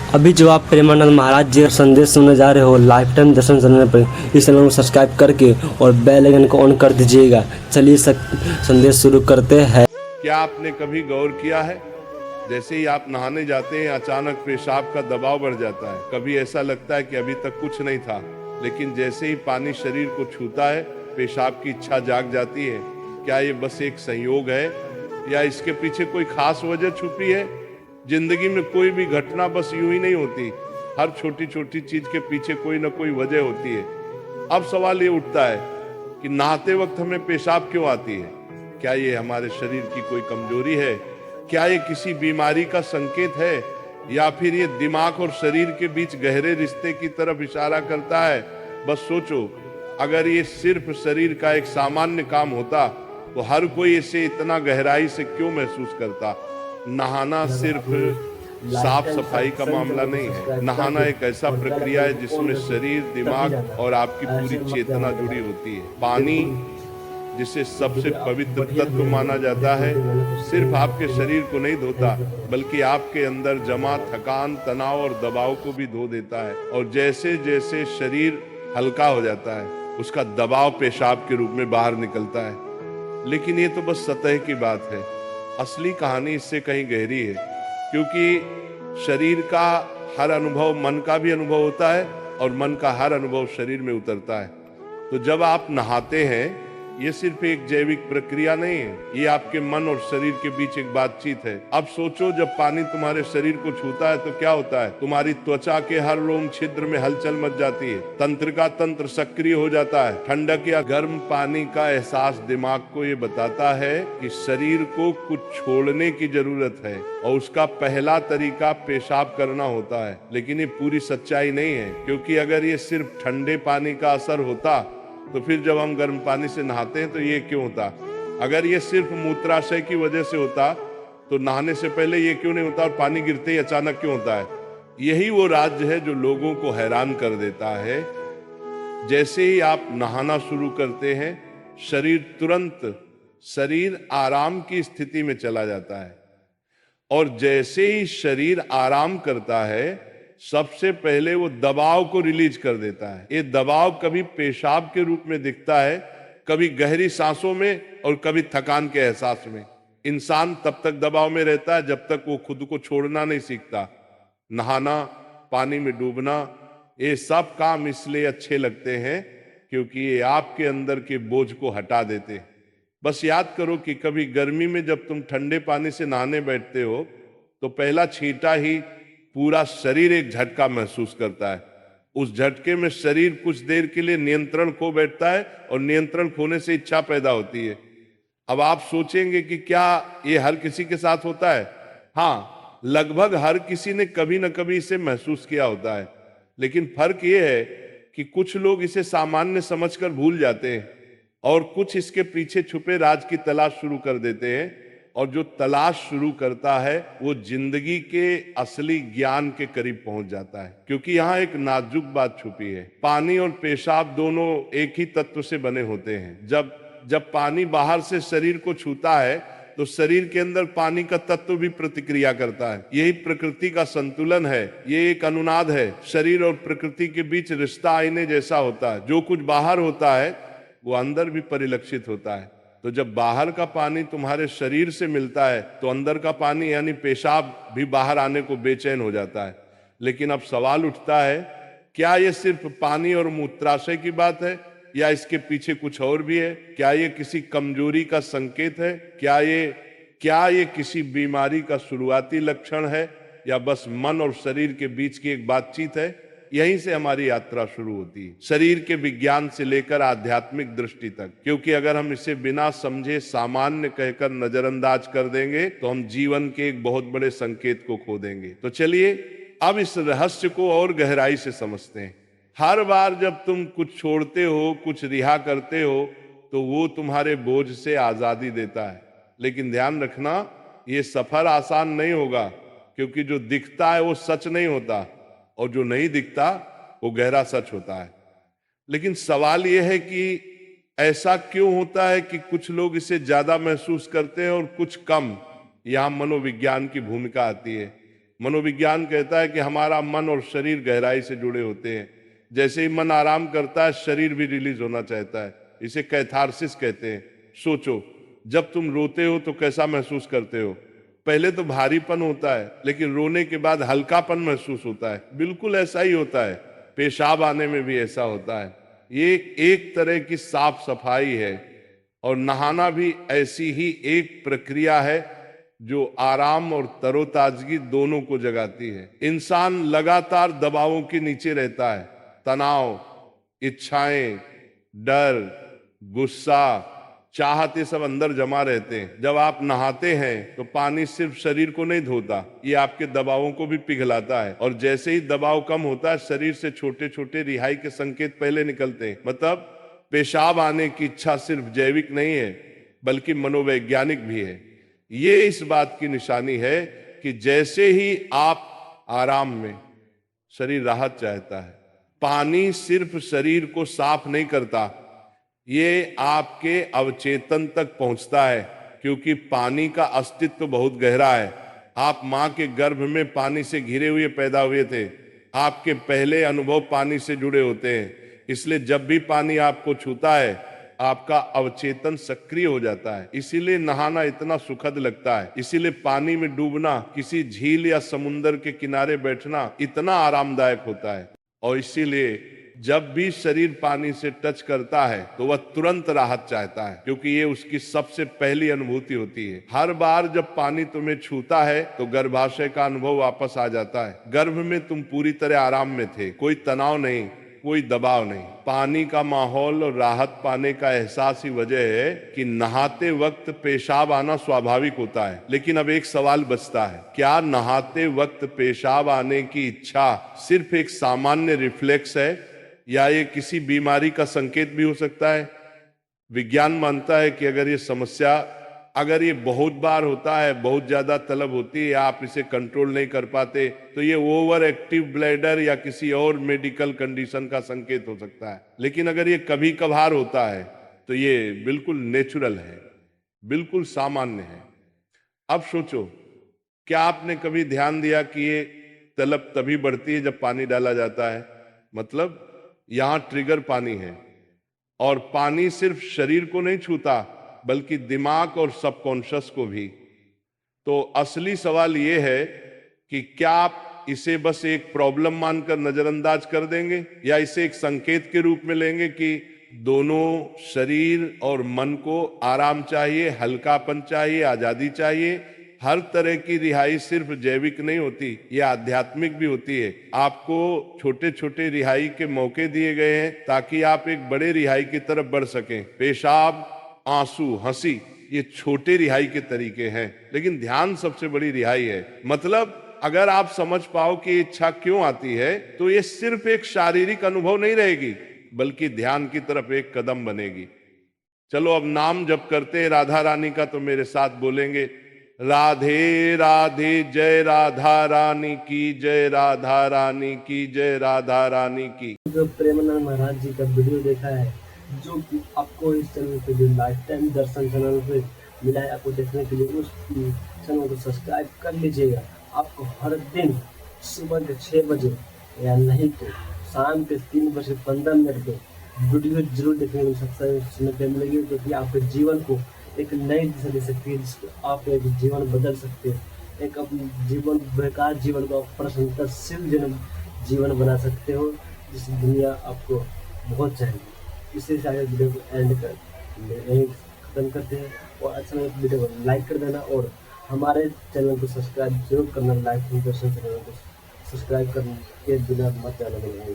अभी जो आप प्रेमानंद महाराज जी का संदेश सुनने जा रहे हो लाइफ टाइम दर्शन चैनल पर, इस चैनल को सब्सक्राइब करके और बेल आइकन को ऑन कर दीजिएगा। चलिए संदेश शुरू करते हैं। क्या आपने कभी गौर किया है, जैसे ही आप नहाने जाते हैं अचानक पेशाब का दबाव बढ़ जाता है। कभी ऐसा लगता है कि अभी तक कुछ नहीं था, लेकिन जैसे ही पानी शरीर को छूता है पेशाब की इच्छा जाग जाती है। क्या ये बस एक संयोग है या इसके पीछे कोई खास वजह छुपी है? जिंदगी में कोई भी घटना बस यूं ही नहीं होती, हर छोटी छोटी चीज के पीछे कोई ना कोई वजह होती है। अब सवाल ये उठता है कि नहाते वक्त हमें पेशाब क्यों आती है? क्या ये हमारे शरीर की कोई कमजोरी है? क्या ये किसी बीमारी का संकेत है, या फिर ये दिमाग और शरीर के बीच गहरे रिश्ते की तरफ इशारा करता है? बस सोचो, अगर ये सिर्फ शरीर का एक सामान्य काम होता तो हर कोई इसे इतना गहराई से क्यों महसूस करता? नहाना सिर्फ साफ सफाई का मामला नहीं है। नहाना एक ऐसा प्रक्रिया है जिसमें शरीर, दिमाग और आपकी पूरी चेतना जुड़ी होती है। पानी, जिसे सबसे पवित्र तत्व माना जाता है, सिर्फ आपके शरीर को नहीं धोता, बल्कि आपके अंदर जमा थकान, तनाव और दबाव को भी धो देता है। और जैसे जैसे शरीर हल्का हो जाता है, उसका दबाव पेशाब के रूप में बाहर निकलता है। लेकिन ये तो बस सतह की बात है। असली कहानी इससे कहीं गहरी है, क्योंकि शरीर का हर अनुभव मन का भी अनुभव होता है और मन का हर अनुभव शरीर में उतरता है। तो जब आप नहाते हैं, ये सिर्फ एक जैविक प्रक्रिया नहीं है, ये आपके मन और शरीर के बीच एक बातचीत है। अब सोचो, जब पानी तुम्हारे शरीर को छूता है तो क्या होता है? तुम्हारी त्वचा के हर रोम छिद्र में हलचल मच जाती है, तंत्र का तंत्र सक्रिय हो जाता है। ठंडक या गर्म पानी का एहसास दिमाग को ये बताता है कि शरीर को कुछ छोड़ने की जरूरत है, और उसका पहला तरीका पेशाब करना होता है। लेकिन ये पूरी सच्चाई नहीं है, क्योंकि अगर ये सिर्फ ठंडे पानी का असर होता तो फिर जब हम गर्म पानी से नहाते हैं तो ये क्यों होता? अगर ये सिर्फ मूत्राशय की वजह से होता तो नहाने से पहले ये क्यों नहीं होता, और पानी गिरते ही अचानक क्यों होता है? यही वो राज्य है जो लोगों को हैरान कर देता है। जैसे ही आप नहाना शुरू करते हैं, शरीर आराम की स्थिति में चला जाता है, और जैसे ही शरीर आराम करता है, सबसे पहले वो दबाव को रिलीज कर देता है। ये दबाव कभी पेशाब के रूप में दिखता है, कभी गहरी सांसों में, और कभी थकान के एहसास में। इंसान तब तक दबाव में रहता है जब तक वो खुद को छोड़ना नहीं सीखता। नहाना, पानी में डूबना, ये सब काम इसलिए अच्छे लगते हैं क्योंकि ये आपके अंदर के बोझ को हटा देते हैं। बस याद करो कि कभी गर्मी में जब तुम ठंडे पानी से नहाने बैठते हो तो पहला छींटा ही पूरा शरीर एक झटका महसूस करता है। उस झटके में शरीर कुछ देर के लिए नियंत्रण खो बैठता है, और नियंत्रण खोने से इच्छा पैदा होती है। अब आप सोचेंगे कि क्या ये हर किसी के साथ होता है? हाँ, लगभग हर किसी ने कभी न कभी इसे महसूस किया होता है। लेकिन फर्क ये है कि कुछ लोग इसे सामान्य समझकर भूल जाते हैं, और कुछ इसके पीछे छुपे राज की तलाश शुरू कर देते हैं। और जो तलाश शुरू करता है वो जिंदगी के असली ज्ञान के करीब पहुंच जाता है। क्योंकि यहाँ एक नाजुक बात छुपी है। पानी और पेशाब दोनों एक ही तत्व से बने होते हैं। जब पानी बाहर से शरीर को छूता है तो शरीर के अंदर पानी का तत्व भी प्रतिक्रिया करता है। यही प्रकृति का संतुलन है, ये एक अनुनाद है। शरीर और प्रकृति के बीच रिश्ता आईने जैसा होता है। जो कुछ बाहर होता है वो अंदर भी परिलक्षित होता है। तो जब बाहर का पानी तुम्हारे शरीर से मिलता है तो अंदर का पानी यानी पेशाब भी बाहर आने को बेचैन हो जाता है। लेकिन अब सवाल उठता है, क्या ये सिर्फ पानी और मूत्राशय की बात है, या इसके पीछे कुछ और भी है? क्या ये किसी कमजोरी का संकेत है? क्या ये किसी बीमारी का शुरुआती लक्षण है, या बस मन और शरीर के बीच की एक बातचीत है? यहीं से हमारी यात्रा शुरू होती है, शरीर के विज्ञान से लेकर आध्यात्मिक दृष्टि तक। क्योंकि अगर हम इसे बिना समझे सामान्य कहकर नजरअंदाज कर देंगे तो हम जीवन के एक बहुत बड़े संकेत को खो देंगे। तो चलिए अब इस रहस्य को और गहराई से समझते हैं। हर बार जब तुम कुछ छोड़ते हो, कुछ रिहा करते हो, तो वो तुम्हारे बोझ से आजादी देता है। लेकिन ध्यान रखना, ये सफर आसान नहीं होगा, क्योंकि जो दिखता है वो सच नहीं होता, और जो नहीं दिखता वो गहरा सच होता है। लेकिन सवाल यह है कि ऐसा क्यों होता है कि कुछ लोग इसे ज्यादा महसूस करते हैं और कुछ कम? यहाँ मनोविज्ञान की भूमिका आती है। मनोविज्ञान कहता है कि हमारा मन और शरीर गहराई से जुड़े होते हैं। जैसे ही मन आराम करता है, शरीर भी रिलीज होना चाहता है। इसे कैथारसिस कहते हैं। सोचो, जब तुम रोते हो तो कैसा महसूस करते हो? पहले तो भारीपन होता है, लेकिन रोने के बाद हल्कापन महसूस होता है। बिल्कुल ऐसा ही होता है, पेशाब आने में भी ऐसा होता है। ये एक तरह की साफ सफाई है, और नहाना भी ऐसी ही एक प्रक्रिया है जो आराम और तरोताजगी दोनों को जगाती है। इंसान लगातार दबावों के नीचे रहता है। तनाव, इच्छाएं, डर, गुस्सा, चाहत, ये सब अंदर जमा रहते हैं। जब आप नहाते हैं तो पानी सिर्फ शरीर को नहीं धोता, ये आपके दबावों को भी पिघलाता है। और जैसे ही दबाव कम होता है, शरीर से छोटे छोटे रिहाई के संकेत पहले निकलते हैं। मतलब पेशाब आने की इच्छा सिर्फ जैविक नहीं है, बल्कि मनोवैज्ञानिक भी है। ये इस बात की निशानी है कि जैसे ही आप आराम में, शरीर राहत चाहता है। पानी सिर्फ शरीर को साफ नहीं करता, ये आपके अवचेतन तक पहुंचता है, क्योंकि पानी का अस्तित्व बहुत गहरा है। आप मां के गर्भ में पानी से घिरे हुए पैदा हुए थे। आपके पहले अनुभव पानी से जुड़े होते हैं। इसलिए जब भी पानी आपको छूता है, आपका अवचेतन सक्रिय हो जाता है। इसीलिए नहाना इतना सुखद लगता है। इसीलिए पानी में डूबना, किसी झील या समुद्र के किनारे बैठना इतना आरामदायक होता है। और इसीलिए जब भी शरीर पानी से टच करता है तो वह तुरंत राहत चाहता है, क्योंकि ये उसकी सबसे पहली अनुभूति होती है। हर बार जब पानी तुम्हें छूता है तो गर्भाशय का अनुभव वापस आ जाता है। गर्भ में तुम पूरी तरह आराम में थे, कोई तनाव नहीं, कोई दबाव नहीं। पानी का माहौल और राहत पाने का एहसास ही वजह है कि नहाते वक्त पेशाब आना स्वाभाविक होता है। लेकिन अब एक सवाल बचता है, क्या नहाते वक्त पेशाब आने की इच्छा सिर्फ एक सामान्य रिफ्लेक्स है, या ये किसी बीमारी का संकेत भी हो सकता है? विज्ञान मानता है कि अगर ये बहुत बार होता है, बहुत ज्यादा तलब होती है, आप इसे कंट्रोल नहीं कर पाते, तो ये ओवर एक्टिव ब्लैडर या किसी और मेडिकल कंडीशन का संकेत हो सकता है। लेकिन अगर ये कभी कभार होता है तो ये बिल्कुल नेचुरल है, बिल्कुल सामान्य है। अब सोचो, क्या आपने कभी ध्यान दिया कि ये तलब तभी बढ़ती है जब पानी डाला जाता है? मतलब यहां ट्रिगर पानी है, और पानी सिर्फ शरीर को नहीं छूता, बल्कि दिमाग और सबकॉन्शियस को भी। तो असली सवाल यह है कि क्या आप इसे बस एक प्रॉब्लम मानकर नजरअंदाज कर देंगे, या इसे एक संकेत के रूप में लेंगे कि दोनों शरीर और मन को आराम चाहिए, हल्कापन चाहिए, आजादी चाहिए। हर तरह की रिहाई सिर्फ जैविक नहीं होती, ये आध्यात्मिक भी होती है। आपको छोटे छोटे रिहाई के मौके दिए गए हैं ताकि आप एक बड़े रिहाई की तरफ बढ़ सकें। पेशाब, आंसू, हंसी, ये छोटे रिहाई के तरीके हैं, लेकिन ध्यान सबसे बड़ी रिहाई है। मतलब अगर आप समझ पाओ कि इच्छा क्यों आती है, तो ये सिर्फ एक शारीरिक अनुभव नहीं रहेगी, बल्कि ध्यान की तरफ एक कदम बनेगी। चलो अब नाम जप करते हैं राधा रानी का, तो मेरे साथ बोलेंगे, राधे राधे, जय राधा रानी की जय, राधा रानी की जय, राधा रानी की। जो प्रेमानंद महाराज जी का वीडियो देखा है, जो कि आपको इस चैनल पे जो लाइफ टाइम दर्शन चैनल पे मिला है आपको देखने के लिए, उस चैनल को सब्सक्राइब कर लीजिएगा। आपको हर दिन सुबह के 6 बजे या नहीं तो शाम के 3:15 पे वीडियो जरूर देखने को सुनने को मिलेगी, जो कि आपके जीवन को एक नई दिशा दे सकती है, जिसको आप एक जीवन बदल सकते हैं। एक अपने जीवन, बेकार जीवन को आप प्रसन्नताशील जीवन बना सकते हो, जिस दुनिया आपको बहुत चाहिए। इसी से आगे वीडियो को एंड खत्म करते हैं, और अच्छा लगे तो वीडियो को लाइक कर देना, और हमारे चैनल को सब्सक्राइब जरूर करना। लाइक दर्शन चैनल को सब्सक्राइब करने के बिना मत जाना।